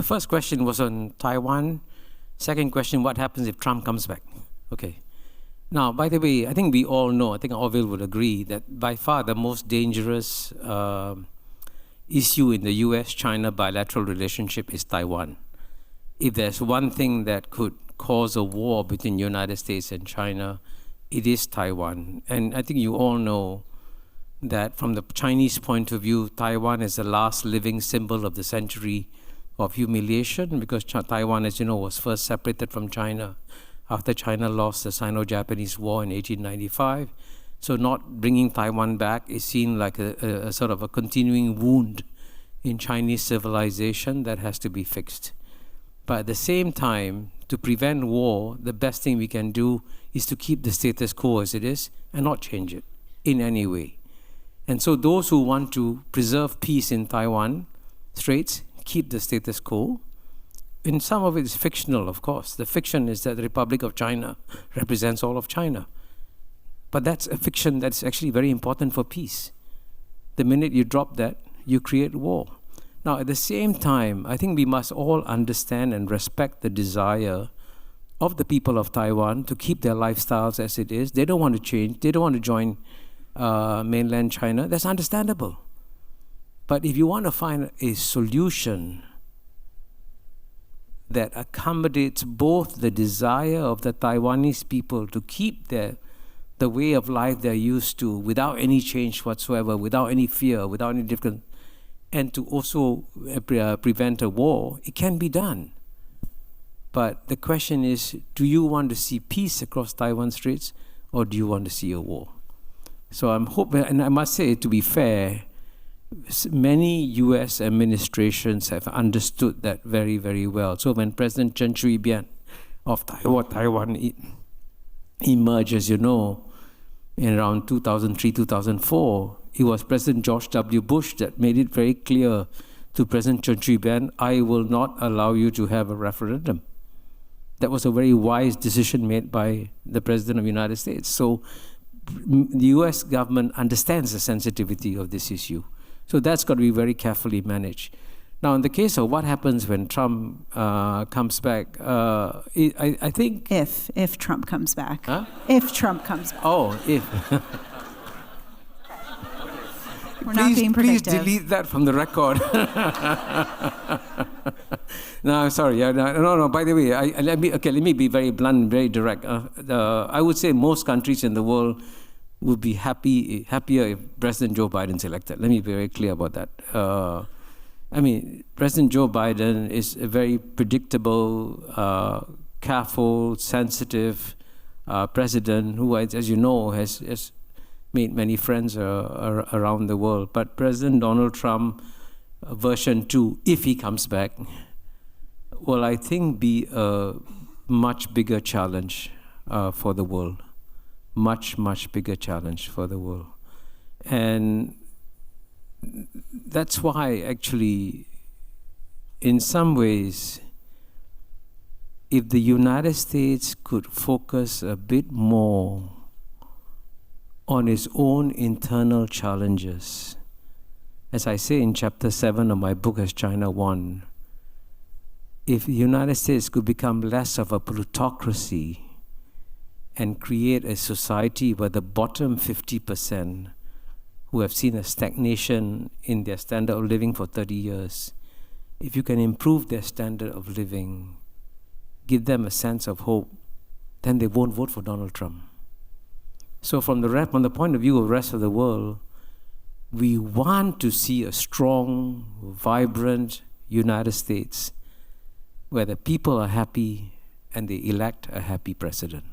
the first question was on Taiwan. Second question, what happens if Trump comes back? Okay. Now, by the way, I think we all know, I think Orville would agree, that by far the most dangerous issue in the U.S. China bilateral relationship is Taiwan. If there's one thing that could cause a war between the United States and China, it is Taiwan. And I think you all know that from the Chinese point of view, Taiwan is the last living symbol of the century of humiliation, because Taiwan, as you know, was first separated from China after China lost the Sino-Japanese War in 1895. So not bringing Taiwan back is seen like a sort of a continuing wound in Chinese civilization that has to be fixed. But at the same time, to prevent war, the best thing we can do is to keep the status quo as it is and not change it in any way. And so those who want to preserve peace in Taiwan Straits, keep the status quo. And some of it is fictional, of course. The fiction is that the Republic of China represents all of China. But that's a fiction that's actually very important for peace. The minute you drop that, you create war. Now, at the same time, I think we must all understand and respect the desire of the people of Taiwan to keep their lifestyles as it is. They don't want to change. They don't want to join mainland China. That's understandable. But if you want to find a solution that accommodates both the desire of the Taiwanese people to keep the way of life they're used to without any change whatsoever, without any fear, without any different, and to also prevent a war, it can be done. But the question is, do you want to see peace across Taiwan Straits, or do you want to see a war? So I'm hoping, and I must say, to be fair, many U.S. administrations have understood that very, very well. So when President Chen Shui-bian of Taiwan emerged, as you know, in around 2003, 2004, it was President George W. Bush that made it very clear to President Chen Shui-bian, I will not allow you to have a referendum. That was a very wise decision made by the President of the United States. So the U.S. government understands the sensitivity of this issue. So that's got to be very carefully managed. Now, in the case of what happens when Trump comes back, I think... If Trump comes back. Huh? If Trump comes back. Oh, if. We're not being predictive. Please delete that from the record. No, I'm sorry. No. By the way, let me be very blunt, very direct. I would say most countries in the world would be happier if President Joe Biden's elected. Let me be very clear about that. I mean, President Joe Biden is a very predictable, careful, sensitive president who, as you know, has made many friends around the world. But President Donald Trump, version 2, if he comes back, will, I think, be a much bigger challenge for the world. Much, much bigger challenge for the world. And that's why, actually, in some ways, if the United States could focus a bit more on its own internal challenges, as I say in chapter 7 of my book, As China Won, if the United States could become less of a plutocracy and create a society where the bottom 50%, who have seen a stagnation in their standard of living for 30 years, if you can improve their standard of living, give them a sense of hope, then they won't vote for Donald Trump. So from the point of view of the rest of the world, we want to see a strong, vibrant United States where the people are happy and they elect a happy president.